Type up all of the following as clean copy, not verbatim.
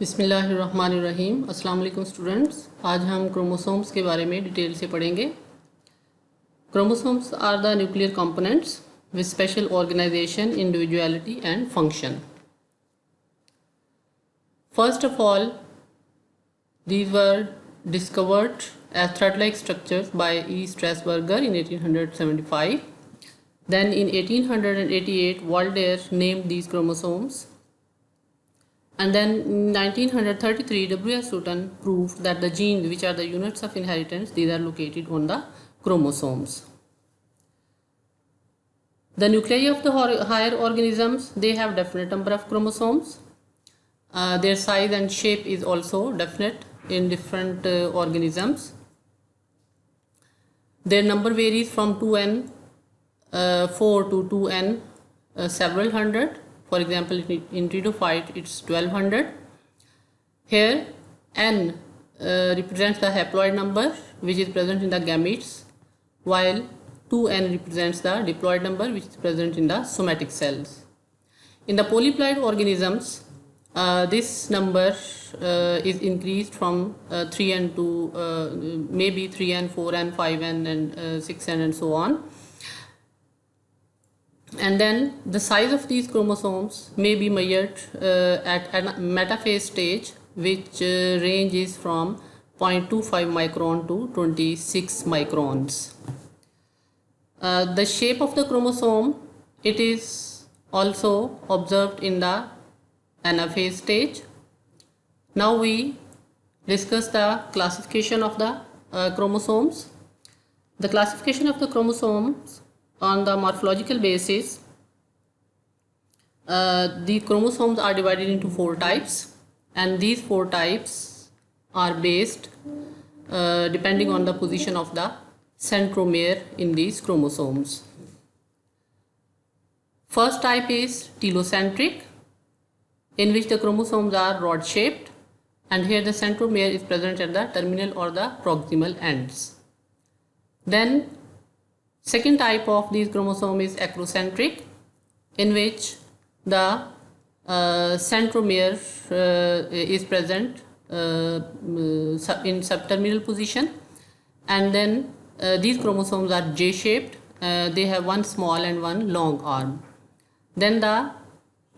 बिस्मिल्लाहिर्रहमानिर्रहीम। अस्सलाम वालेकुम स्टूडेंट्स। आज हम क्रोमोसोम्स के बारे में डिटेल से पढ़ेंगे। Chromosomes are the nuclear components with special organisation, individuality and function. First of all, these were discovered as thread-like structures by E. Strasburger in 1875. Then in 1888, Waldeyer named these chromosomes. And then in 1933, W.S. Sutton proved that the genes, which are the units of inheritance, these are located on the chromosomes. The nuclei of the higher organisms, they have definite number of chromosomes. Their size and shape is also definite in different organisms. Their number varies from 2n4 to 2n several hundred. For example, in pteridophyte it's 1200. Here n represents the haploid number which is present in the gametes, while 2n represents the diploid number which is present in the somatic cells. In the polyploid organisms, this number is increased from 3n to maybe 3n, 4n, 5n and 6n and so on. And then the size of these chromosomes may be measured at a metaphase stage, which ranges from 0.25 micron to 26 microns. The shape of the chromosome, it is also observed in the anaphase stage. Now we discuss the classification of the chromosomes. The classification of the chromosomes on the morphological basis, the chromosomes are divided into 4 types, and these 4 types are based depending on the position of the centromere in these chromosomes. First type is telocentric, in which the chromosomes are rod shaped, and here the centromere is present at the terminal or the proximal ends. Then second type of these chromosomes is acrocentric, in which the centromere is present in subterminal position, and then these chromosomes are J-shaped. They have one small and one long arm. Then the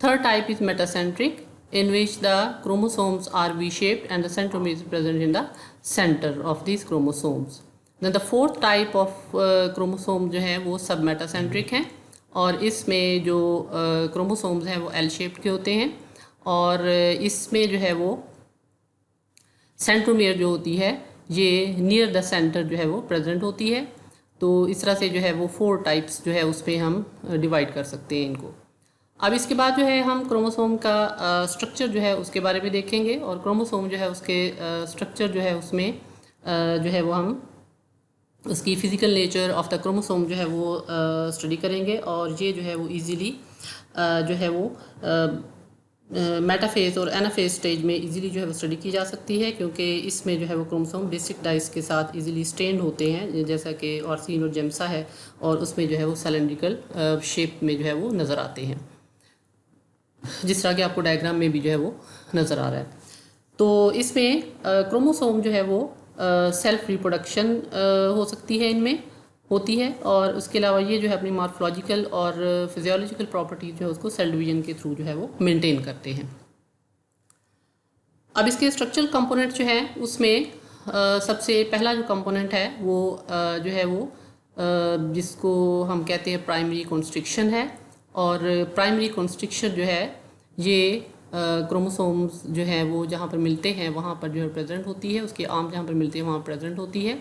third type is metacentric, in which the chromosomes are V-shaped and the centromere is present in the center of these chromosomes. Then the fourth type of chromosome जो है वो सब metacentric हैं, और इसमें जो chromosomes हैं वो L shaped के होते हैं, और इसमें जो है वो सेंट्रोमियर जो होती है ये नियर द सेंटर जो है वो प्रेजेंट होती है। तो इस तरह से जो है वो 4 टाइप्स जो है उस पर हम डिवाइड कर सकते हैं इनको। अब इसके बाद जो है हम क्रोमोसोम का स्ट्रक्चर जो है उसके बारे में देखेंगे, और क्रोमोसोम जो है उसके स्ट्रक्चर जो है उसमें जो है वो हम उसकी physical nature of the chromosome जो है वो स्टडी करेंगे, और ये जो है वो इजीली जो है वो मेटाफेज और एनाफेज स्टेज में इजीली जो है वो स्टडी की जा सकती है, क्योंकि इसमें जो है वो क्रोमोसोम बेसिक डाइस के साथ इजीली स्टेंड होते हैं, जैसा कि ऑर्सिन और जेम्सा है, और उसमें जो है वो सिलेंड्रिकल शेप में जो है वो नज़र आते हैं, जिस तरह के आपको डायग्राम में भी जो है वो नज़र आ रहा है। तो इसमें क्रोमोसोम जो है वो सेल्फ रिप्रोडक्शन हो सकती है, इनमें होती है, और उसके अलावा ये जो है अपनी मॉर्फोलॉजिकल और फिजियोलॉजिकल प्रॉपर्टीज जो है उसको सेल डिवीजन के थ्रू जो है वो मेंटेन करते हैं। अब इसके स्ट्रक्चरल कंपोनेंट जो है उसमें सबसे पहला जो कंपोनेंट है वो जो है वो जिसको हम कहते हैं प्राइमरी कॉन्स्ट्रिक्शन है, और प्राइमरी कॉन्स्ट्रिक्शन जो है ये क्रोमोसोम्स जो है वो जहाँ पर मिलते हैं वहाँ पर जो है प्रेजेंट होती है, उसके आर्म जहाँ पर मिलते हैं वहाँ प्रेजेंट होती है,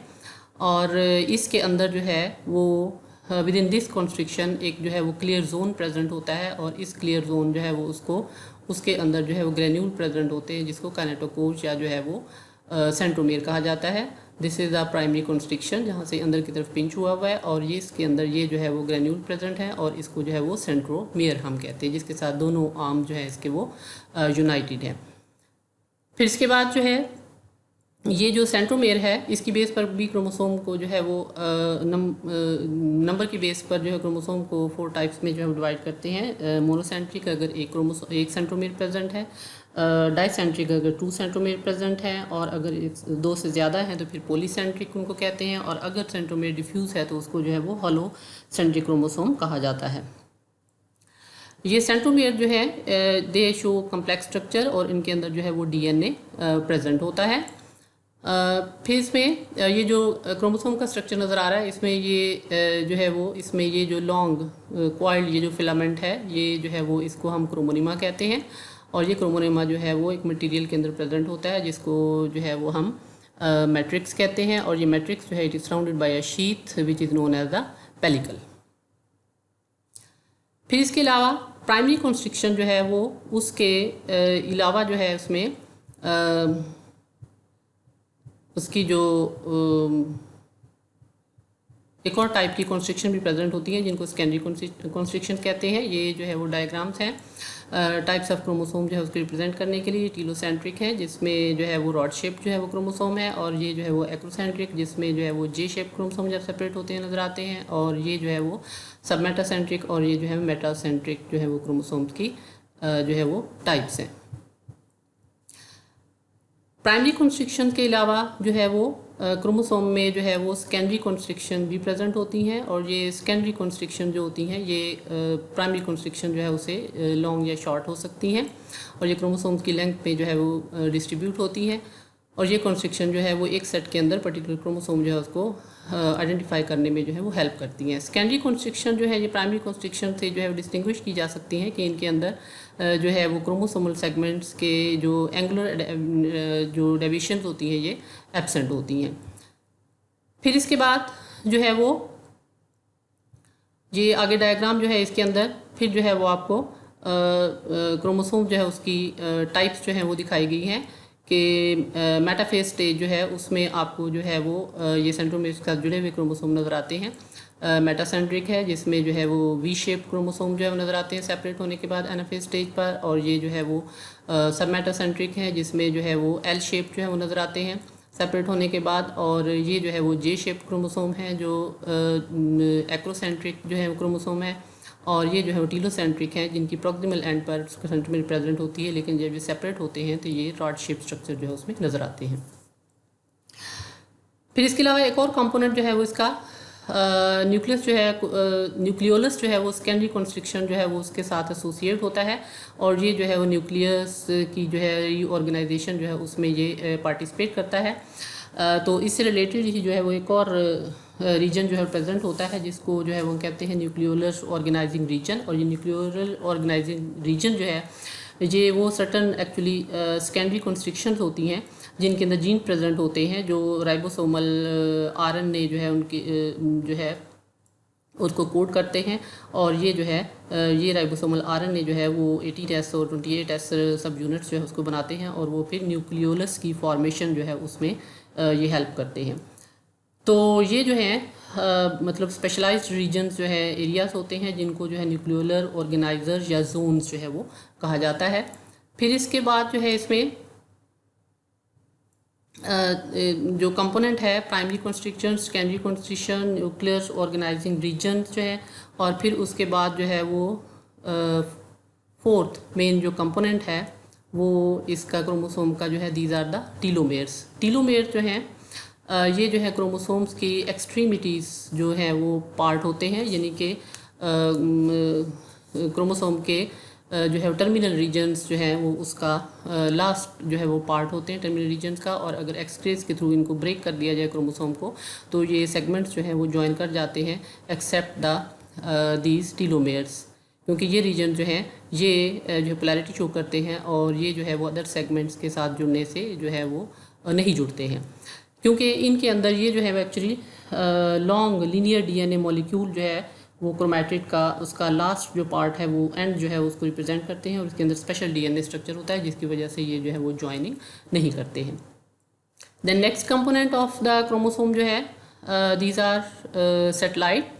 और इसके अंदर जो है वो विद इन दिस कॉन्स्ट्रिक्शन एक जो है वो क्लियर जोन प्रेजेंट होता है, और इस क्लियर जोन जो है वो उसके अंदर जो है वो ग्रेन्यूल प्रेजेंट होते हैं, जिसको काइनेटोकोर या जो है वो सेंट्रोमियर कहा जाता है। This is the primary constriction, जहाँ से अंदर की तरफ पिंच हुआ हुआ है, और ये इसके अंदर ये जो है वो ग्रेन्यूल प्रेजेंट है, और इसको जो है वो सेंट्रोमियर हम कहते हैं, जिसके साथ दोनों आर्म जो है इसके वो यूनाइटेड है। फिर इसके बाद जो है ये जो सेंट्रोमेयर है इसकी बेस पर भी क्रोमोसोम को जो है वो नंबर की बेस पर जो है क्रोमोसोम को 4 टाइप्स में जो है डिवाइड करते हैं। मोनोसेंट्रिक, अगर एक सेंट्रोमेयर प्रेजेंट है, डाइसेंट्रिक अगर 2 सेंट्रोमेयर प्रेजेंट है, और अगर 2 से ज़्यादा है तो फिर पॉलीसेंट्रिक उनको कहते हैं, और अगर सेंट्रोमेयर डिफ्यूज़ है तो उसको जो है वो हॉलो सेंट्रिक क्रोमोसोम कहा जाता है। ये सेंट्रोमेयर जो है दे शो कम्प्लेक्स स्ट्रक्चर, और इनके अंदर जो है वो डीएनए प्रेजेंट होता है। फिर इसमें ये जो क्रोमोसोम का स्ट्रक्चर नज़र आ रहा है, इसमें ये जो है वो इसमें ये जो लॉन्ग क्वाइल्ड ये जो फिलामेंट है, ये जो है वो इसको हम क्रोमोनिमा कहते हैं, और ये क्रोमोनिमा जो है वो एक मटेरियल के अंदर प्रेजेंट होता है जिसको जो है वो हम मैट्रिक्स कहते हैं, और ये मैट्रिक्स जो है it is surrounded by a sheath which is known as the pellicle. फिर इसके अलावा प्राइमरी कॉन्स्ट्रिक्शन जो है वो उसके अलावा जो है उसमें उसकी जो एक और टाइप की कॉन्स्ट्रिक्शन भी प्रेजेंट होती है जिनको सेकेंडरी कॉन्स्ट्रिक्शन कहते हैं। ये जो है वो डायग्राम्स हैं टाइप्स ऑफ क्रोमोसोम जो है उसको रिप्रेजेंट करने के लिए। टीलोसेंट्रिक है जिसमें जो है वो रॉड शेप जो है वो क्रोमोसोम है, और ये जो है वो एक्रोसेंट्रिक जिसमें जो है वो जे शेप क्रोमोसोम जब सेपरेट होते हैं नजर आते हैं, और ये जो है वो सबमेटासेंट्रिक और ये जो है मेटासेंट्रिक जो है वो क्रोमोसोम्स की जो है वो टाइप्स हैं। प्राइमरी कॉन्स्ट्रिक्शन के अलावा जो है वो क्रोमोसोम में जो है वो सेकेंडरी कॉन्स्ट्रिक्शन भी प्रेजेंट होती हैं, और ये सेकेंडरी कॉन्स्ट्रिक्शन जो होती हैं ये प्राइमरी कॉन्स्ट्रिक्शन जो है उसे लॉन्ग या शॉर्ट हो सकती हैं, और ये क्रोमोसोम्स की लेंथ पे जो है वो डिस्ट्रीब्यूट होती हैं, और ये कॉन्स्ट्रिक्शन जो है वो एक सेट के अंदर पर्टिकुलर क्रोमोसोम जो है उसको आइडेंटिफाई करने में जो है वो हेल्प करती हैं। सेकेंडरी कॉन्स्ट्रिक्शन जो है ये प्राइमरी कॉन्स्ट्रिक्शन से जो है वो डिस्टिंग्विश की जा सकती हैं कि इनके अंदर जो है वो क्रोमोसोमल सेगमेंट्स के जो एंगुलर जो डेविएशंस होती हैं ये एब्सेंट होती हैं। फिर इसके बाद जो है वो ये आगे डायग्राम जो है इसके अंदर फिर जो है वो आपको क्रोमोसोम जो है उसकी टाइप्स जो है वो दिखाई गई हैं कि मेटाफेज स्टेज जो है उसमें आपको जो है वो ये सेंट्रोमेयर के साथ जुड़े हुए क्रोमोसोम नज़र आते हैं। मेटासेंट्रिक है जिसमें जो है वो वी शेप क्रोमोसोम जो है वो नज़र आते हैं सेपरेट होने के बाद एनाफेज स्टेज पर, और ये जो है वो सबमेटासेंट्रिक है जिसमें जो है वो एल शेप जो है वो नज़र आते हैं सेपरेट होने के बाद, और ये जो है वो जे शेप क्रोमोसोम है जो एक्रोसेंट्रिक जो है वो क्रोमोसोम है, और ये जो है वो टीलोसेंट्रिक है जिनकी प्रोक्सिमल एंड पर सेंट्रोमेयर प्रेजेंट होती है, लेकिन जब ये सेपरेट होते हैं तो ये रॉड शेप स्ट्रक्चर जो है उसमें नज़र आते हैं। फिर इसके अलावा एक और कंपोनेंट जो है वो इसका न्यूक्लियस जो है न्यूक्लियोलस जो है वो सेकेंडरी कॉन्स्ट्रिक्शन जो है वो उसके साथ एसोसिएट होता है, और ये जो है वो न्यूक्लियस की जो है रीऑर्गेनाइजेशन जो है उसमें ये पार्टिसिपेट करता है। तो इससे रिलेटेड ही जो है वो एक और रीजन जो है प्रेजेंट होता है जिसको जो है वो कहते हैं न्यूक्लियोलस ऑर्गेनाइजिंग रीजन, और ये न्यूक्लियोलर ऑर्गेनाइजिंग रीजन जो है ये वो सर्टन एक्चुअली सेकेंडरी कॉन्स्ट्रिक्शंस होती हैं जिनके अंदर जीन प्रेजेंट होते हैं जो राइबोसोमल आरएनए जो है उनकी जो है उसको कोड करते हैं, और ये जो है ये राइबोसोमल आरएनए जो है वो 18S और 28S सब यूनिट्स जो है उसको बनाते हैं, और वो फिर न्यूक्लियोलस की फॉर्मेशन जो है उसमें ये हेल्प करते हैं। तो ये जो है मतलब स्पेशलाइज्ड रीजन्स जो है एरियाज होते हैं जिनको जो है न्यूक्लियोलर ऑर्गेनाइजर या जोन्स जो है वो कहा जाता है। फिर इसके बाद जो है इसमें जो कंपोनेंट है primary constriction, secondary constriction, nuclear organising region जो है, और फिर उसके बाद जो है वो फोर्थ मेन जो कंपोनेंट है वो इसका क्रोमोसोम का जो है दीज आर द टीलोमेयर्स। टीलोमेयर जो हैं ये जो है क्रोमोसोम्स की एक्सट्रीमिटीज़ जो है वो पार्ट होते हैं, यानी कि क्रोमोसोम के जो है टर्मिनल रीजन्स जो है वो उसका लास्ट जो है वो पार्ट होते हैं टर्मिनल रीजन्स का, और अगर एक्सक्रेज के थ्रू इनको ब्रेक कर दिया जाए क्रोमोसोम को तो ये सेगमेंट्स जो है वो ज्वाइन कर जाते हैं एक्सेप्ट द दीज टीलोमेयर्स, क्योंकि ये रीजन जो है ये जो है पोलैरिटी शो करते हैं, और ये जो है वो अदर सेगमेंट्स के साथ जुड़ने से जो है वो नहीं जुड़ते हैं, क्योंकि इनके अंदर ये जो है वो actually long linear DNA molecule जो है वो क्रोमैटिड का उसका लास्ट जो पार्ट है वो एंड जो है उसको रिप्रेजेंट करते हैं, और इसके अंदर स्पेशल डीएनए स्ट्रक्चर होता है जिसकी वजह से ये जो है वो ज्वाइनिंग नहीं करते हैं। Then next component of the chromosome जो है दीज आर सेटेलाइट,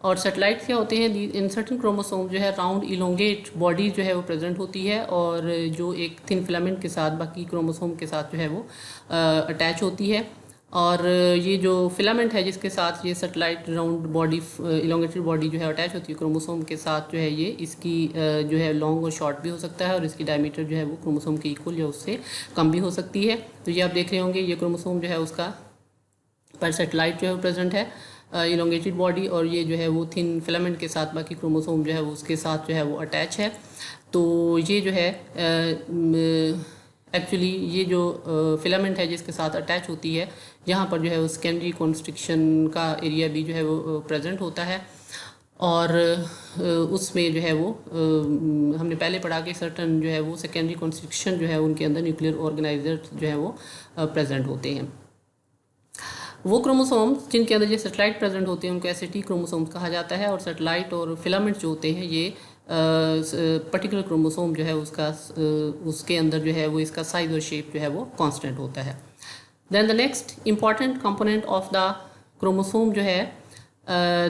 और सेटेलाइट क्या होते हैं इन सर्टन क्रोमोसोम जो है राउंड इलोंगेट बॉडी जो है वो प्रेजेंट होती है, और जो एक थिन फिलामेंट के साथ बाकी क्रोमोसोम के साथ जो है वो अटैच होती है, और ये जो फिलामेंट है जिसके साथ ये satellite round body elongated body जो है अटैच होती है क्रोमोसोम के साथ जो है ये इसकी जो है लॉन्ग और शॉर्ट भी हो सकता है और इसकी डायमीटर जो है वो क्रोमोसोम के इक्वल या उससे कम भी हो सकती है। तो ये आप देख रहे होंगे ये क्रोमोसोम जो है उसका पर सेटेलाइट जो है वो प्रेजेंट है इलोंगेटेड बॉडी, और ये जो है वो थिन फिलामेंट के साथ बाकी क्रोमोसोम जो है वो उसके साथ जो है वो अटैच है। तो ये जो है एक्चुअली ये जो फिलामेंट है जिसके साथ अटैच होती है यहाँ पर जो है वो सेकेंडरी कॉन्स्ट्रिक्शन का एरिया भी जो है वो प्रेजेंट होता है, और उसमें जो है वो हमने पहले पढ़ा कि सर्टन जो है वो सेकेंडरी कॉन्स्ट्रिक्शन जो है उनके अंदर न्यूक्लियर ऑर्गेनाइजर जो है वो प्रेजेंट होते हैं। वो क्रोमोसोम्स जिनके अंदर ये सेटेलाइट प्रेजेंट होते हैं उनको एसटी क्रोमोसोम्स कहा जाता है, और सेटेलाइट और फिलामेंट जो होते हैं ये पर्टिकुलर क्रोमोसोम जो है उसका उसके अंदर जो है वो इसका साइज और शेप जो है वो कांस्टेंट होता है। Then the next important component of the chromosome जो है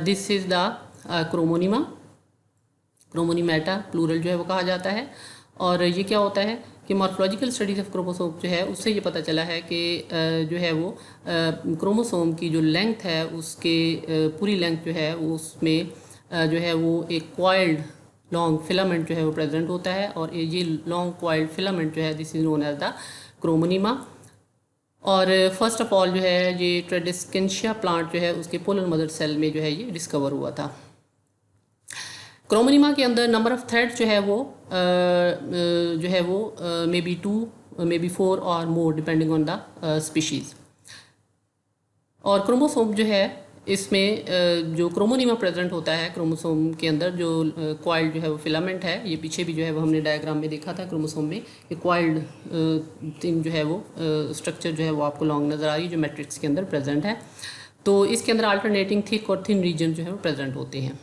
this is the chromonema, chromonemata plural जो है वो कहा जाता है। और ये क्या होता है कि मॉर्फोलॉजिकल स्टडीज ऑफ क्रोमोसोम जो है उससे ये पता चला है कि जो है वो क्रोमोसोम की जो लेंथ है उसके पूरी लेंथ जो है उसमें जो है वो एक कॉइल्ड लॉन्ग फिलामेंट जो है वो प्रेजेंट होता है, और ये लॉन्ग कॉइल्ड फिलामेंट जो है this is known as the chromonema. और फर्स्ट ऑफ ऑल जो है ये ट्रेडिस्केंशिया प्लांट जो है उसके पोलर मदर सेल में जो है ये डिस्कवर हुआ था। क्रोमोनिमा के अंदर नंबर ऑफ थ्रेड जो है वो जो है वो मे बी 2 मे बी 4 और मोर डिपेंडिंग ऑन द स्पीशीज़। और क्रोमोसोम जो है इसमें जो क्रोमोनिमा प्रेजेंट होता है क्रोमोसोम के अंदर जो क्वाइल्ड जो है वो फिलामेंट है, ये पीछे भी जो है वो हमने डायग्राम में देखा था क्रोमोसोम में कि क्वाइल्ड थिन जो है वो स्ट्रक्चर जो है वो आपको लॉन्ग नज़र आ रही है जो मैट्रिक्स के अंदर प्रेजेंट है। तो इसके अंदर अल्टरनेटिंग थिक और थिन रीजन जो है वो प्रेजेंट होते हैं।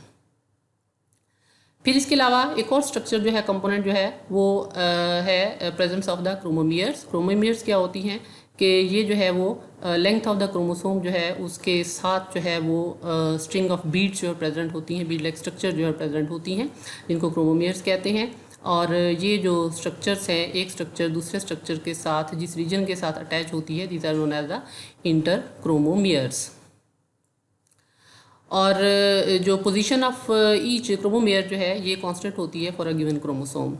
फिर इसके अलावा एक और स्ट्रक्चर जो है कंपोनेंट जो है वो है presence of the chromomeres. Chromomeres क्या होती हैं कि ये जो है वो लेंथ ऑफ द क्रोमोसोम जो है उसके साथ जो है वो स्ट्रिंग ऑफ बीड्स जो है प्रेजेंट होती हैं, बीड लाइक स्ट्रक्चर जो है प्रेजेंट होती हैं जिनको क्रोमोमियर्स कहते हैं। और ये जो स्ट्रक्चर्स हैं एक स्ट्रक्चर दूसरे स्ट्रक्चर के साथ जिस रीजन के साथ अटैच होती है these are known as the interchromomeres. और जो पोजीशन ऑफ ईच क्रोमोमेयर जो है ये कांस्टेंट होती है फॉर अ गिवन क्रोमोसोम।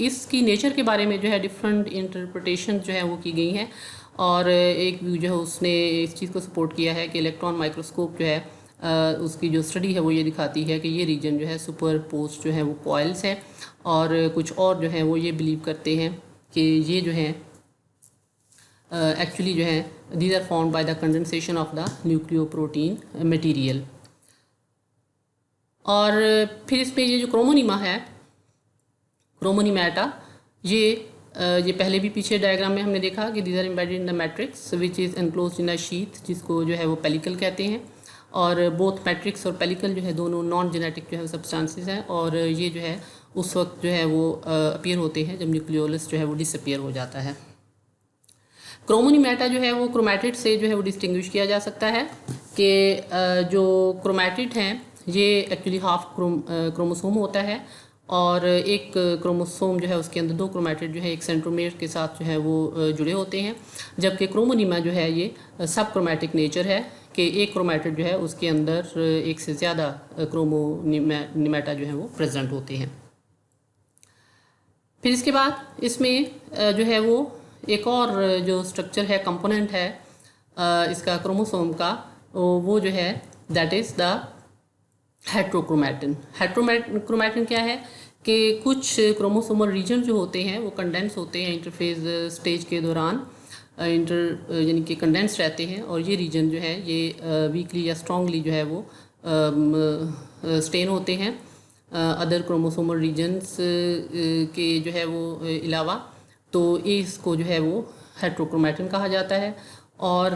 इसकी नेचर के बारे में जो है डिफरेंट इंटरप्रिटेशन जो है वो की गई हैं, और एक व्यू जो है उसने इस चीज़ को सपोर्ट किया है कि इलेक्ट्रॉन माइक्रोस्कोप जो है उसकी जो स्टडी है वो ये दिखाती है कि ये रीजन जो है सुपर पोस्ट जो है वो कॉइल्स है, और कुछ और जो है वो ये बिलीव करते हैं कि ये जो है एक्चुअली जो है these are formed by the condensation of the nucleoprotein material। और फिर इसमें ये जो क्रोमोनिमा है क्रोमोनिमेटा ये पहले भी पीछे डायग्राम में हमने देखा कि these are embedded in the matrix which is enclosed in a sheath जिसको जो है वो पेलिकल कहते हैं। और बोथ मैट्रिक्स और पेलिकल जो है दोनों नॉन जेनेटिक जो है सब्सटेंसेस हैं, और ये जो है उस वक्त जो है वो अपीयर होते हैं जब न्यूक्लियोलस जो है वो डिसअपीयर हो जाता है। क्रोमोनिमेटा जो है वो क्रोमैटिड से जो है वो डिस्टिंग्विश किया जा सकता है कि जो क्रोमैटिड हैं ये एक्चुअली हाफ क्रोमोसोम होता है, और एक क्रोमोसोम जो है उसके अंदर 2 क्रोमैटिड जो है एक सेंट्रोमेयर के साथ जो है वो जुड़े होते हैं, जबकि क्रोमोनिमा जो है ये सब क्रोमैटिक नेचर है कि एक क्रोमैटिड जो है उसके अंदर एक से ज़्यादा क्रोमोनिमेटा जो है वो प्रेजेंट होते हैं। फिर इसके बाद इसमें जो है वो एक और जो स्ट्रक्चर है कंपोनेंट है इसका क्रोमोसोम का वो जो है that is the heterochromatin. Heterochromatin क्या है कि कुछ क्रोमोसोमल रीजन जो होते हैं वो कंडेंस होते हैं इंटरफेज स्टेज के दौरान, यानी कि कंडेंस रहते हैं, और ये रीजन जो है ये वीकली या स्ट्रांगली जो है वो स्टेन होते हैं अदर क्रोमोसोमल रीजन्स के जो है वो अलावा। तो इसको जो है वो हेट्रोक्रोमैटिन कहा जाता है। और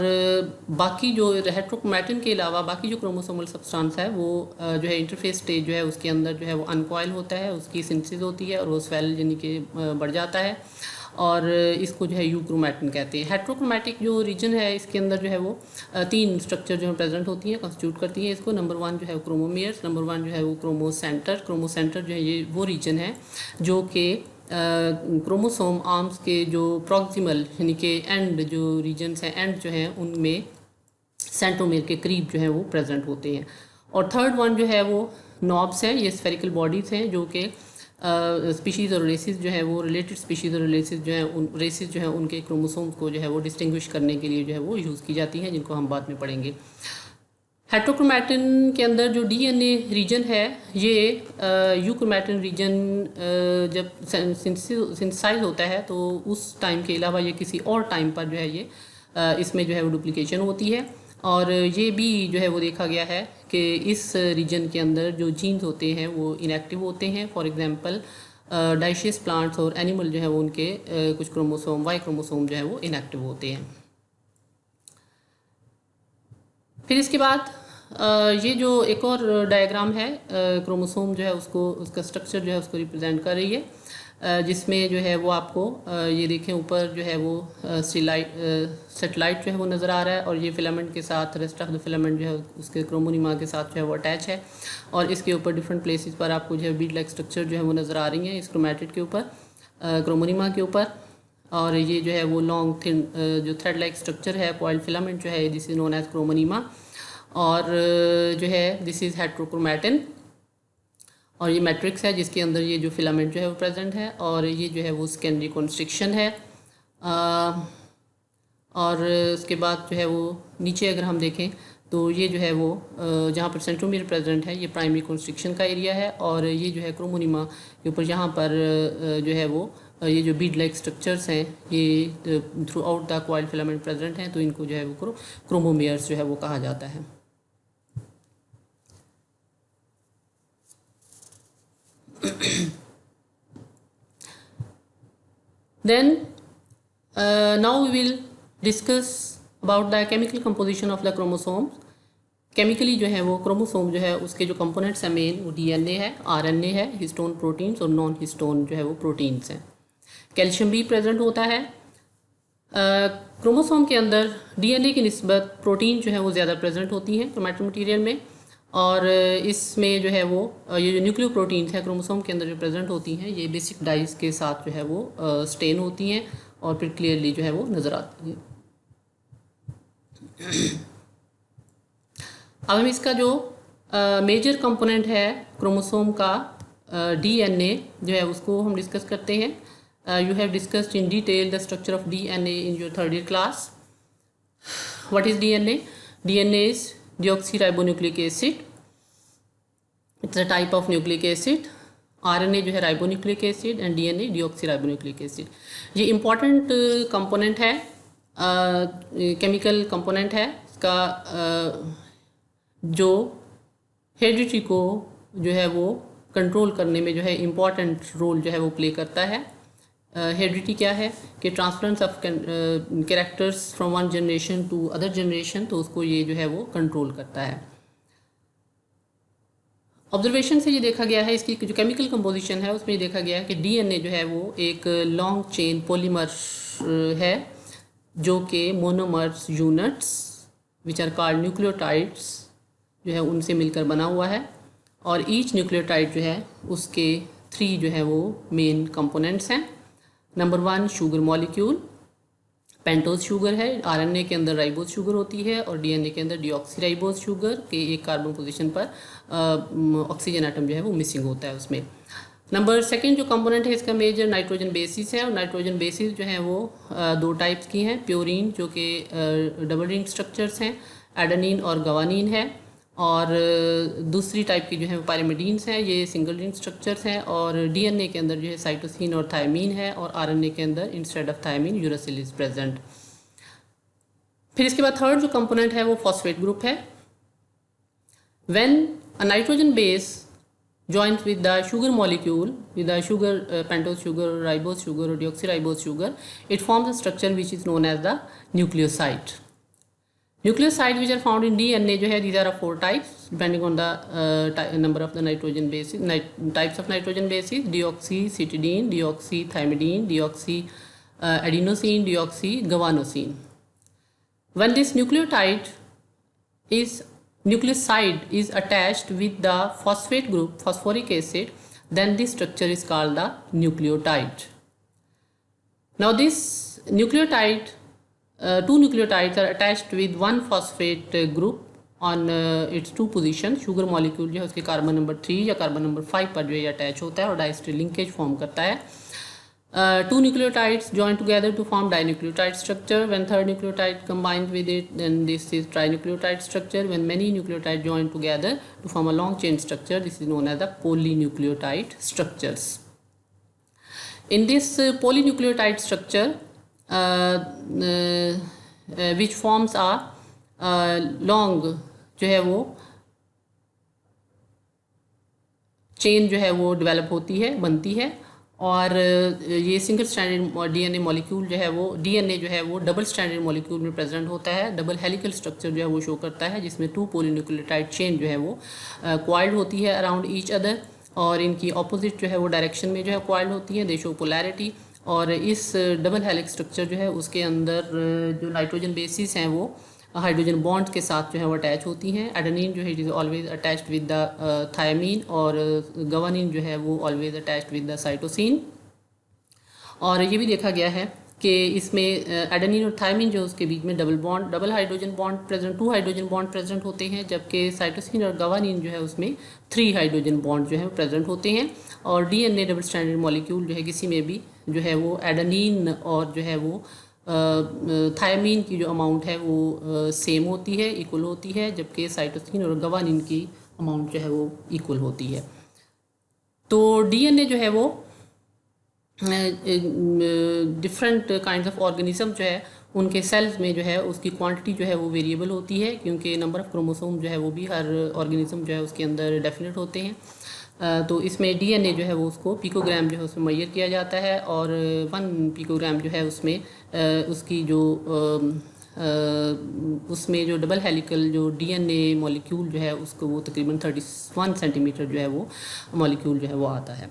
बाकी जो हेट्रोक्रोमैटिन के अलावा बाकी जो क्रोमोसोमल सब्सटेंस है वो जो है इंटरफेस स्टेज जो है उसके अंदर जो है वो अनकॉइल होता है, उसकी सिंथेसिस होती है और वो स्वेल यानी कि बढ़ जाता है, और इसको जो है यूक्रोमैटिन कहते हैं। हेट्रोक्रोमैटिक जो रीजन है इसके अंदर जो है वो 3 स्ट्रक्चर जो है प्रेजेंट होती हैं, कॉन्स्टिट्यूट करती हैं इसको। नंबर 1 जो है वो क्रोमोमियर्स, नंबर 1 जो है वो क्रोमोसेंटर। क्रोमोसेंटर जो है ये वो रीजन है जो कि क्रोमोसोम आर्म्स के जो प्रॉक्सिमल यानी कि एंड जो रीजन्स हैं, एंड जो हैं उनमें सेंट्रोमेयर के करीब जो है वो प्रेजेंट होते हैं। और थर्ड वन जो है वो नॉब्स हैं, ये स्फेरिकल बॉडीज़ हैं जो कि स्पीशीज़ और रेसिस जो है वो रिलेटेड स्पीशीज़ और रेसिस जो है उन रेसिस जो है उनके क्रोमोसोम्स को जो है वो डिस्टिंग्विश करने के लिए जो है वो यूज़ की जाती हैं, जिनको हम बाद में पढ़ेंगे। हेट्रोक्रोमैटिन के अंदर जो डीएनए रीजन है, ये यूक्रोमैटिन रीजन जब सिंथेसाइज होता है तो उस टाइम के अलावा ये किसी और टाइम पर जो है ये इसमें जो है वो डुप्लीकेशन होती है। और ये भी जो है वो देखा गया है कि इस रीजन के अंदर जो जीन्स होते हैं वो इनएक्टिव होते हैं। फॉर एग्जांपल डाइशियस प्लांट्स और एनिमल जो है वो उनके कुछ क्रोमोसोम वाई क्रोमोसोम जो है वो इनएक्टिव होते हैं। फिर इसके बाद ये जो एक और डायग्राम है क्रोमोसोम जो है उसको उसका स्ट्रक्चर जो है उसको रिप्रेजेंट कर रही है, जिसमें जो है वो आपको ये देखें ऊपर जो है वो सेटेलाइट जो है वो नज़र आ रहा है, और ये फिलामेंट के साथ रेस्ट ऑफ द फिलामेंट जो है उसके क्रोमोनिमा के साथ जो है वो अटैच है, और इसके ऊपर डिफरेंट प्लेसेस पर आपको जो है बीड लाइक स्ट्रक्चर जो है वो नज़र आ रही हैं इस क्रोमेटिड के ऊपर, क्रोमोनिमा के ऊपर। और ये जो है वो लॉन्ग थिन जो थ्रेड लाइक स्ट्रक्चर है कॉइल्ड फिलामेंट जो है दिस इज नोन एज क्रोमोनिमा, और जो है दिस इज़ हेट्रोक्रोमैटिन, और ये मैट्रिक्स है जिसके अंदर ये जो फिलामेंट जो है वो प्रेजेंट है, और ये जो है वो सेकेंडरी कॉन्स्ट्रिक्शन है। और उसके बाद जो है वो नीचे अगर हम देखें तो ये जो है वो जहाँ पर सेंट्रोमियर प्रेजेंट है ये प्राइमरी कॉन्स्ट्रिक्शन का एरिया है, और ये जो है क्रोमोनिमा के ऊपर यहाँ पर जो है वो ये जो बीड लाइक स्ट्रक्चर्स हैं ये through out the coiled filament present हैं, तो इनको जो है वो क्रोमोमियर्स जो है वो कहा जाता है। Then now we will discuss about the chemical composition of the chromosomes. Chemically जो है वो क्रोमोसोम जो है उसके जो कंपोनेंट्स हैं मेन वो डीएनए है, आरएनए है, हिस्टोन प्रोटीन्स और नॉन हिस्टोन जो है वो प्रोटीन्स हैं। कैल्शियम भी प्रेजेंट होता है क्रोमोसोम के अंदर। डीएनए की निस्बत प्रोटीन जो है वो ज़्यादा प्रेजेंट होती हैं क्रोमैटिन मटीरियल में, और इसमें जो है वो ये जो न्यूक्लियो प्रोटीन्स हैं क्रोमोसोम के अंदर जो प्रेजेंट होती हैं ये बेसिक डाइज के साथ जो है वो स्टेन होती हैं और फिर क्लियरली जो है वो नज़र आती हैं। अब हम इसका जो मेजर कंपोनेंट है क्रोमोसोम का डीएनए जो है उसको हम डिस्कस करते हैं। You have discussed in detail the structure of DNA in your third year class. What is DNA? DNA is deoxyribonucleic acid. It's a type of nucleic acid. RNA जो है ribonucleic acid and DNA deoxyribonucleic acid. ये important component है, chemical component है। इसका जो heredity को जो है वो कंट्रोल करने में जो है इम्पॉर्टेंट रोल जो है वो प्ले करता है। हेरिडिटी क्या है कि transference of characters from one generation to other generation, तो उसको ये जो है वो कंट्रोल करता है। ऑब्जर्वेशन से ये देखा गया है, इसकी जो केमिकल कंपोजिशन है उसमें ये देखा गया है कि डीएनए जो है वो एक लॉन्ग चेन पॉलीमर है जो कि monomers units which are called nucleotides जो है उनसे मिलकर बना हुआ है, और ईच न्यूक्लियोटाइड जो है उसके 3 जो है वो मेन कंपोनेंट्स हैं। Number 1 sugar molecule, pentose sugar है, आरएनए के अंदर राइबोज शुगर होती है और डीएनए के अंदर डीऑक्सीराइबोज शुगर के एक कार्बन पोजीशन पर ऑक्सीजन एटम जो है वो मिसिंग होता है उसमें। नंबर 2 जो कंपोनेंट है इसका मेजर नाइट्रोजन बेसिस है, और नाइट्रोजन बेसिस जो है वो 2 टाइप्स की हैं। प्योरीन जो कि डबल रिंग स्ट्रक्चर्स हैं, एडेनिन और गवानीन है, और दूसरी टाइप की जो है पायरिमिडीन्स हैं, ये सिंगल रिंग स्ट्रक्चर्स हैं, और डीएनए के अंदर जो है साइटोसिन और थायमीन है, और आरएनए के अंदर instead of thymine uracil is present. फिर इसके बाद थर्ड जो कंपोनेंट है वो फॉस्फेट ग्रुप है। When a nitrogen base joins with the sugar molecule, with the sugar pentose sugar, ribose sugar or deoxyribose sugar, it forms a structure which is known as the nucleoside. Nucleoside which are found in DNA जो है these are of 4 types depending on the number of the nitrogen bases, types of nitrogen bases: deoxycytidine, deoxythymidine, deoxyadenosine, deoxyguanosine. When this nucleoside is attached with the phosphate group, phosphoric acid, then this structure is called the nucleotide. Now this nucleotide, two nucleotides are attached with one phosphate group on its two position. Sugar molecule जो है उसके carbon number 3 या carbon number 5 पर जो है attach होता है और डाइस्टर लिंकेज फॉर्म करता है. Two nucleotides join together to form dinucleotide structure. When third nucleotide combined with it, then this is trinucleotide structure. When many nucleotides join together to form a long chain structure, this is known as the polynucleotide structures. In this polynucleotide structure, which forms a long जो है वो chain जो है वो develop होती है, बनती है. और ये सिंगल स्ट्रैंडेड डीएनए मॉलिक्यूल जो है वो डीएनए जो है वो डबल स्ट्रैंडेड मॉलिक्यूल में प्रेजेंट होता है. डबल हेलिकल स्ट्रक्चर जो है वो शो करता है, जिसमें टू पोलीन्यूक्लियोटाइड चेन जो है वो क्वाइल्ड होती है अराउंड ईच अदर, और इनकी ऑपोजिट जो है वो डायरेक्शन में जो है क्वाइल्ड होती है. दे शो पोलैरिटी. और इस डबल हेलिक्स स्ट्रक्चर जो है उसके अंदर जो नाइट्रोजन बेसिस हैं वो हाइड्रोजन बॉन्ड के साथ जो है वो अटैच होती हैं. एडेनिन जो है it is always attached with the thymine, और गवानिन जो है वो always attached with the cytosine. और ये भी देखा गया है कि इसमें एडेनिन और थायमीन जो उसके बीच में double hydrogen bond present, 2 hydrogen bond present होते हैं, जबकि साइटोसिन और गवानिन जो है उसमें 3 हाइड्रोजन बॉन्ड जो है प्रेजेंट होते हैं. और डीएनए डबल स्ट्रैंडेड मॉलिक्यूल जो है किसी में भी जो है वो एडेनिन और जो है वो थायमीन की जो अमाउंट है वो सेम होती है, इक्वल होती है, जबकि साइटोसिन और गवानिन की अमाउंट जो है वो इक्वल होती है. तो डीएनए जो है वो डिफरेंट काइंड्स ऑफ ऑर्गेनिज्म जो है उनके सेल्स में जो है उसकी क्वांटिटी जो है वो वेरिएबल होती है, क्योंकि नंबर ऑफ क्रोमोसोम जो है वो भी हर ऑर्गेनिज्म जो है उसके अंदर डेफिनेट होते हैं. तो इसमें डीएनए जो है वो उसको पिकोग्राम जो है उसमें मेजर किया जाता है, और 1 पिकोग्राम जो है उसमें उसकी जो उसमें जो डबल हेलिकल जो डीएनए मॉलिक्यूल जो है उसको वो तकरीबन 31 सेंटीमीटर जो है वो मॉलिक्यूल जो है वो आता है.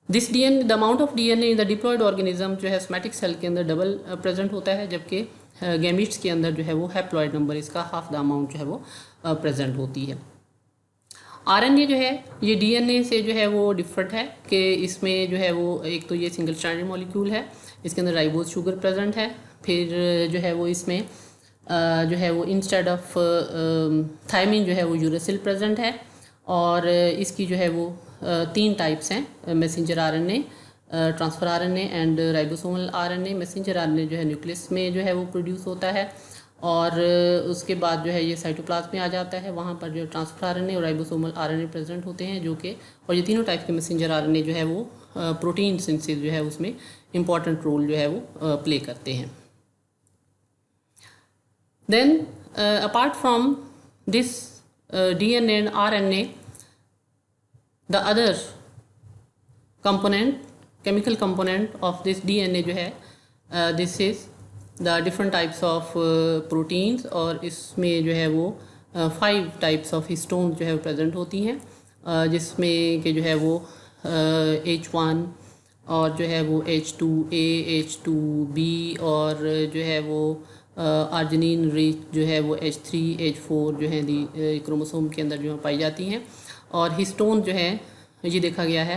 This DNA, the amount of DNA in the diploid organism जो है सोमैटिक सेल के अंदर डबल प्रेजेंट होता है, जबकि गैमीट्स के अंदर जो है वो हैप्लॉयड नंबर इसका हाफ द अमाउंट जो है वो प्रेजेंट होती है. आरएनए जो है ये डीएनए से जो है वो डिफरेंट है कि इसमें जो है वो एक तो ये सिंगल स्ट्रैंडेड मॉलिक्यूल है, इसके अंदर राइबोज शुगर प्रेजेंट है. फिर जो है वो इसमें जो है वो इंस्टेड ऑफ थायमीन जो है वो यूरेसिल प्रेजेंट है. और इसकी जो है वो 3 टाइप्स हैं, messenger RNA, transfer RNA and ribosomal RNA. Messenger RNA जो है न्यूक्लियस में जो है वो प्रोड्यूस होता है, और उसके बाद जो है ये साइटोप्लाज्म में आ जाता है. वहाँ पर जो ट्रांसफर आरएनए और राइबोसोमल आरएनए प्रेजेंट होते हैं, जो कि और ये तीनों टाइप के मैसेंजर आरएनए जो है वो प्रोटीन सिंथेसिस जो है उसमें इम्पॉर्टेंट रोल जो है वो प्ले करते हैं. Then apart from this DNA and RNA, the other component, chemical component of this DNA जो है this is the different types of proteins, और इसमें जो है वो 5 टाइप्स ऑफ हिस्टोन जो है प्रेजेंट होती हैं, जिसमें कि जो है वो H1 और जो है वो H2A, H2B, और जो है वो आर्जिनिन रिच जो है वो H3, H4 जो है क्रोमोसोम के अंदर जो है पाई जाती हैं. और हिस्टोन जो है ये देखा गया है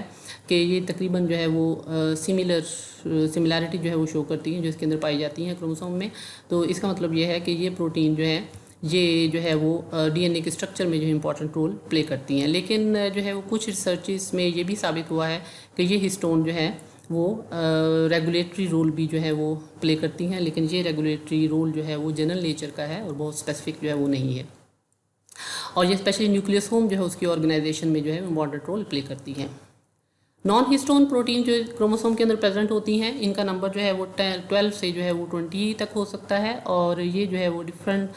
कि ये तकरीबन जो है वो सिमिलैरिटी जो है वो शो करती हैं जो इसके अंदर पाई जाती हैं क्रोमोसोम में. तो इसका मतलब ये है कि ये प्रोटीन जो है ये जो है वो डीएनए के स्ट्रक्चर में जो है इंपॉर्टेंट रोल प्ले करती हैं. लेकिन जो है वो कुछ रिसर्चेस में ये भी साबित हुआ है कि ये हिस्टोन जो है वो रेगुलेटरी रोल भी जो है वो प्ले करती हैं, लेकिन ये रेगुलेटरी रोल जो है वो जनरल नेचर का है और बहुत स्पेसिफिक जो है वो नहीं है. और ये स्पेशली न्यूक्लियोसोम जो है उसकी ऑर्गेनाइजेशन में जो है इम्पॉर्टेंट रोल प्ले करती हैं. नॉन हिस्टोन प्रोटीन जो क्रोमोसोम के अंदर प्रेजेंट होती हैं, इनका नंबर जो है वो 12 से जो है वो 20 तक हो सकता है, और ये जो है वो डिफरेंट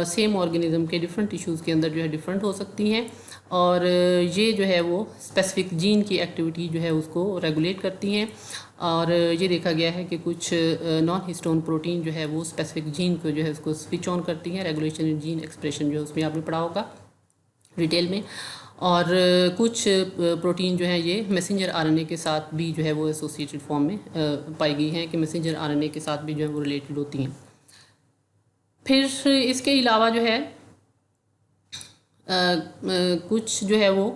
सेम ऑर्गेनिज्म के डिफरेंट टिश्यूज़ के अंदर जो है डिफरेंट हो सकती हैं. और ये जो है वो स्पेसिफिक जीन की एक्टिविटी जो है उसको रेगुलेट करती हैं. और ये देखा गया है कि कुछ नॉन हिस्टोन प्रोटीन जो है वो स्पेसिफिक जीन को जो है उसको स्विच ऑन करती हैं. रेगुलेशन इन जीन एक्सप्रेशन जो है उसमें आपने पढ़ा होगा डिटेल में. और कुछ प्रोटीन जो है ये मैसेंजर आरएनए के साथ भी जो है वो एसोसिएटेड फॉर्म में पाई गई हैं कि मैसेंजर आरएनए के साथ भी जो है वो रिलेटेड होती हैं. फिर इसके अलावा जो है कुछ जो है वो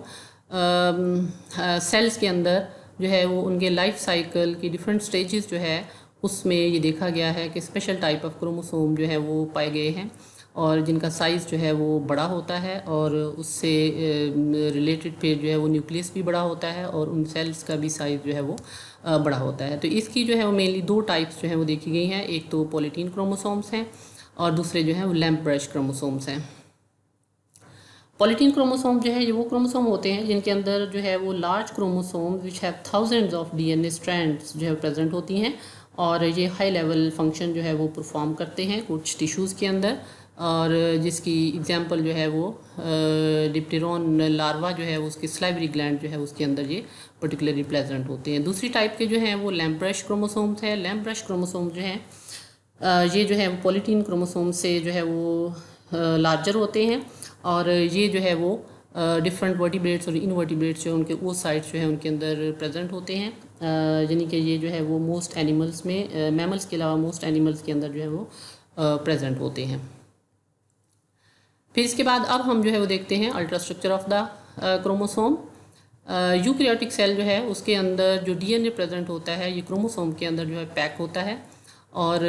सेल्स के अंदर जो है वो उनके लाइफ साइकिल की डिफरेंट स्टेजेस जो है उसमें ये देखा गया है कि स्पेशल टाइप ऑफ क्रोमोसोम जो है वो पाए गए हैं और जिनका साइज़ जो है वो बड़ा होता है और उससे रिलेटेड फिर जो है वो न्यूक्लियस भी बड़ा होता है और उन सेल्स का भी साइज़ जो है वो बड़ा होता है। तो इसकी जो है वो मेनली दो टाइप्स जो है वो देखी गई हैं, एक तो पॉलीटीन क्रोमोसोम्स हैं और दूसरे जो हैं वो लैम्प ब्रश क्रोमोसोम्स हैं। पॉलीटीन क्रोमोसोम जो है ये वो क्रोमोसोम होते हैं जिनके अंदर जो है वो large chromosome which have thousands of DNA strands जो है प्रेजेंट होती हैं और ये हाई लेवल फंक्शन जो है वो परफॉर्म करते हैं कुछ टिश्यूज़ के अंदर, और जिसकी एग्जांपल जो है वो डिप्टेरॉन लार्वा जो है उसकी स्लाइवरी ग्लैंड जो है उसके अंदर ये पर्टिकुलरली प्रेजेंट होते हैं। दूसरी टाइप के जो हैं वो लैम्प ब्रश क्रोमोसोम्स हैं। लैम्प ब्रश क्रोमोसोम जो हैं ये जो है वो पॉलीटीन क्रोमोसोम से जो है वो लार्जर होते हैं और ये जो है वो डिफरेंट वर्टिब्रेट्स और इनवर्टिब्रेट्स जो उनके वो साइट्स जो है उनके अंदर प्रेजेंट होते हैं, यानी कि ये जो है वो मोस्ट एनिमल्स में, मैमल्स के अलावा मोस्ट एनिमल्स के अंदर जो है वो प्रेजेंट होते हैं। फिर इसके बाद अब हम जो है वो देखते हैं ultra structure of the chromosome. Eukaryotic cell जो है उसके अंदर जो डीएनए प्रेजेंट होता है ये क्रोमोसोम के अंदर जो है पैक होता है और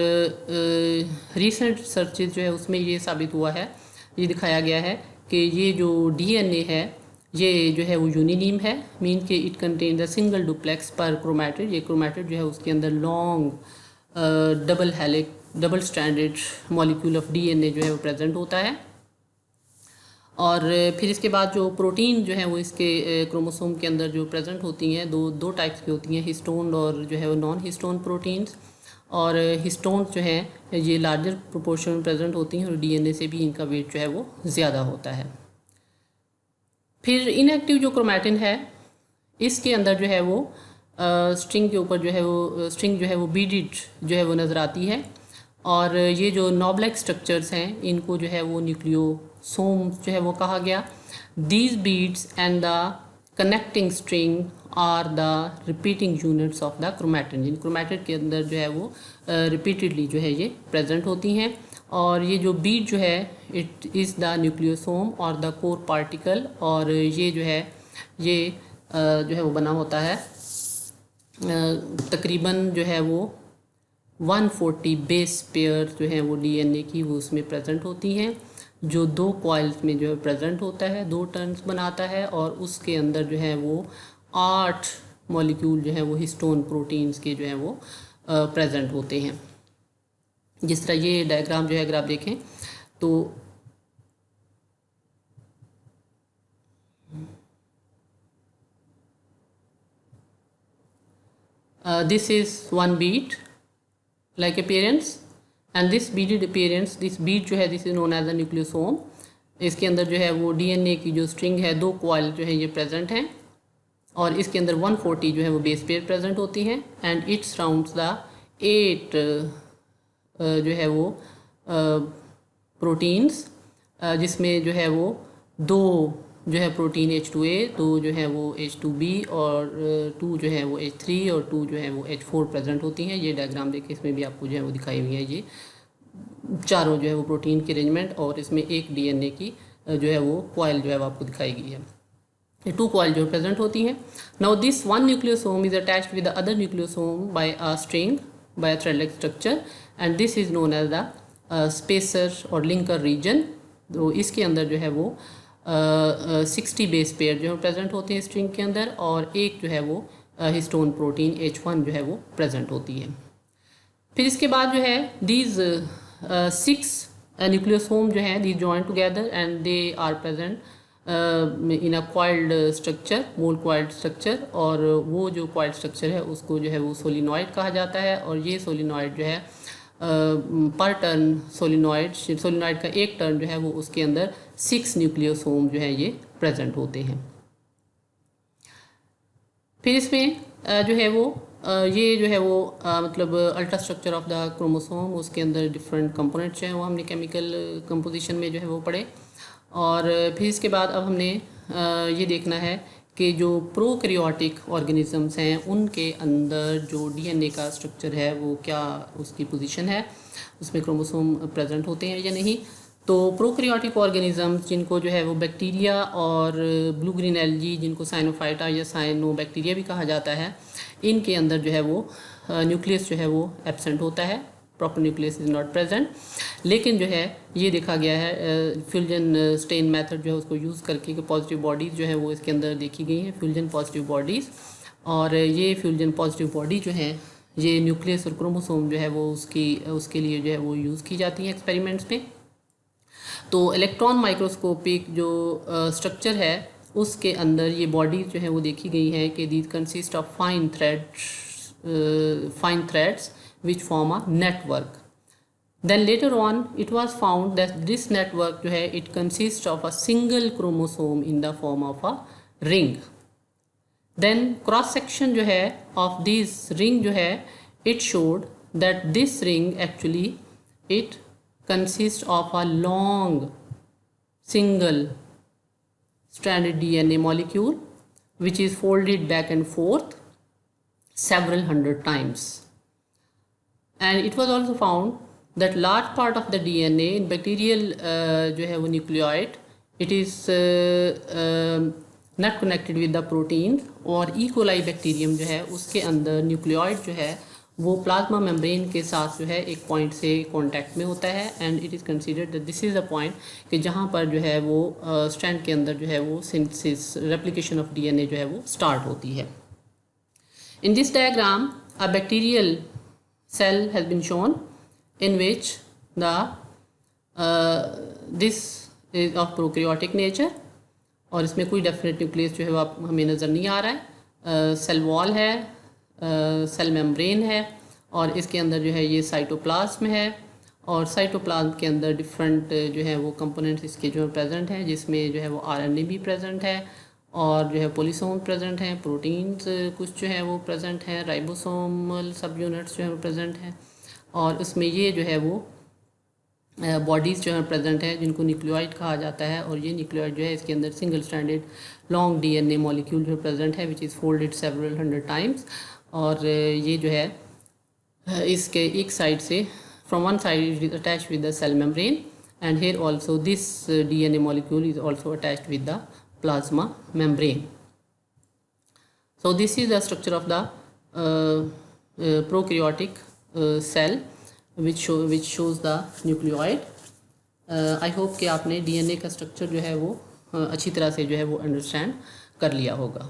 रीसेंट सर्चेज जो है उसमें ये साबित हुआ है, ये दिखाया गया है कि ये जो डीएनए है ये जो है वो यूनिनीम है, मीन के it contain the single duplex पर क्रोमैटिड। ये क्रोमैटिड जो है उसके अंदर long double stranded molecule of DNA जो है वो प्रेजेंट होता है। और फिर इसके बाद जो प्रोटीन जो है वो इसके क्रोमोसोम के अंदर जो प्रेजेंट होती हैं दो टाइप्स की होती हैं, हिस्टोन और जो है वो नॉन हिस्टोन प्रोटीन्स। और हिस्टोन जो है ये लार्जर प्रोपोर्शन में प्रेजेंट होती हैं और डीएनए से भी इनका वेट जो है वो ज़्यादा होता है। फिर इनएक्टिव जो क्रोमैटिन है इसके अंदर जो है वो स्ट्रिंग के ऊपर जो है वो स्ट्रिंग जो है वो बीडिड जो है वो नज़र आती है और ये जो नॉबलैक स्ट्रक्चर्स हैं इनको जो है वो न्यूक्लियोसोम जो है वो कहा गया। These beads and the connecting string are the repeating units of the chromatin. जिन क्रोमैटिन के अंदर जो है वो रिपीटेडली जो है ये प्रेजेंट होती हैं और ये जो बीड जो है इट इज़ द न्यूक्लियोसोम और द कोर पार्टिकल, और ये जो है ये जो है वो बना होता है तकरीबन जो है वो 140 बेस पेयर जो है वो डीएनए की वो उसमें प्रेजेंट होती हैं, जो दो कॉइल्स में जो है प्रेजेंट होता है, दो टर्न्स बनाता है और उसके अंदर जो है वो 8 मॉलिक्यूल जो है वो हिस्टोन प्रोटीन्स के जो है वो प्रेजेंट होते हैं। जिस तरह ये डायग्राम जो है अगर आप देखें तो this is one bead like appearance and this beaded appearance, this bead जो है this is known as the nucleosome. इसके अंदर जो है वो डीएनए की जो स्ट्रिंग है दो कॉइल जो है ये प्रेजेंट हैं और इसके अंदर 140 जो है वो बेस पेयर प्रेजेंट होती हैं एंड इट सराउंड्स द 8 जो है वो प्रोटीन्स, जिसमें जो है वो दो जो है प्रोटीन H2A, दो जो है वो H2B और 2 जो है वो H3 और 2 जो है वो H4 प्रेजेंट होती हैं। ये डायग्राम देखिए इसमें भी आपको जो है वो दिखाई हुई है ये चारों जो है वो प्रोटीन की अरेंजमेंट और इसमें एक डीएनए की जो है वो कॉइल जो है वो आपको दिखाई गई है। ये 2 कॉइल जो प्रेजेंट होती हैं। Now this one nucleosome is attached with the other nucleosome by a string by a thread like structure and this is known as the spacer और लिंकर रीजन। तो इसके अंदर जो है वो 60 बेस पेयर जो है प्रेजेंट होते हैं स्ट्रिंग के अंदर और एक जो है वो हिस्टोन प्रोटीन H1 जो है वो प्रेजेंट होती है। फिर इसके बाद जो है दीज 6 न्यूक्लियोसोम जो है these join together and they are present in a coiled structure, mole coiled structure, और वो जो कॉइल्ड स्ट्रक्चर है उसको जो है वो सोलिनॉइड कहा जाता है और ये सोलिनॉइड जो है पर टर्न सोलिनॉइड का एक टर्न जो है वो उसके अंदर 6 न्यूक्लियोसोम जो है ये प्रेजेंट होते हैं। फिर इसमें जो है वो ये जो है वो मतलब ultra structure of the chromosome, उसके अंदर डिफरेंट कंपोनेंट्स जो हैं वो हमने केमिकल कंपोजिशन में जो है वो पढ़े। और फिर इसके बाद अब हमने ये देखना है कि जो प्रोकैरियोटिक ऑर्गेनिजम्स हैं उनके अंदर जो डीएनए का स्ट्रक्चर है वो क्या उसकी पोजीशन है, उसमें क्रोमोसोम प्रेजेंट होते हैं या नहीं। तो प्रोकैरियोटिक ऑर्गेनिजम्स जिनको जो है वो बैक्टीरिया और ब्लू ग्रीन एल्गी जिनको साइनोफाइटा या साइनोबैक्टीरिया भी कहा जाता है, इनके अंदर जो है वो न्यूक्लियस जो है वो एब्सेंट होता है, proper nucleus is not present. लेकिन जो है ये देखा गया है फ्यूजन स्टेन मेथड जो है उसको यूज़ करके कि पॉजिटिव बॉडीज़ जो है वो इसके अंदर देखी गई हैं, फ्यूजन पॉजिटिव बॉडीज़। और ये फ्यूजन पॉजिटिव बॉडी जो है ये न्यूक्लियस और क्रोमोसोम जो है वो उसके लिए जो है वो यूज़ की जाती हैं एक्सपेरिमेंट्स में। तो इलेक्ट्रॉन माइक्रोस्कोपिक जो स्ट्रक्चर है उसके अंदर ये बॉडीज जो है वो देखी गई हैं कि these consist of fine threads which form a network. Then later on it was found that this network जो है it consist of a single chromosome in the form of a ring. Then cross section जो है of this ring जो है it showed that this ring actually it consists of a long single stranded DNA molecule which is folded back and forth several hundred times. And it was also found that large part of the DNA in bacterial जो है वो nucleoid it is not connected with the protein, और E. coli bacterium जो है उसके अंदर nucleoid जो है वो प्लाज्मा मेम्ब्रेन के साथ जो है एक पॉइंट से कांटेक्ट में होता है, and it is considered that this is a point कि जहाँ पर जो है वो स्ट्रैंड के अंदर जो है वो सिंथेसिस रेप्लिकेशन ऑफ डीएनए जो है वो स्टार्ट होती है। In this diagram a bacterial cell has been shown in which the this is of prokaryotic nature, और इसमें कोई डेफिनेट न्यूक्लियस जो है वो हमें नज़र नहीं आ रहा है। सेल वॉल है, सेल मेम्ब्रेन है, और इसके अंदर जो है ये साइटोप्लाज्म है, और साइटोप्लाज्म के अंदर डिफरेंट जो है वो कंपोनेंट्स इसके जो है प्रेजेंट हैं, जिसमें जो है वो आरएनए भी प्रेजेंट है, और जो है पोलिसोम प्रेजेंट हैं, प्रोटीन्स कुछ जो है वो प्रेजेंट हैं, राइबोसोमल सब यूनिट्स जो है वो प्रेजेंट हैं, और इसमें ये जो है वो बॉडीज़ जो है प्रेजेंट है जिनको न्यूक्लियोइड कहा जाता है, और ये न्यूक्लियोइड जो है इसके अंदर single stranded long DNA molecule जो प्रेजेंट है which is folded several hundred times. और ये जो है इसके एक साइड से from one side is attached with the cell membrane, and here also this DNA molecule is also attached with the plasma membrane. So this is the structure of the prokaryotic cell which shows the nucleoid. I hope कि आपने DNA का structure जो है वो अच्छी तरह से जो है वो अंडरस्टैंड कर लिया होगा।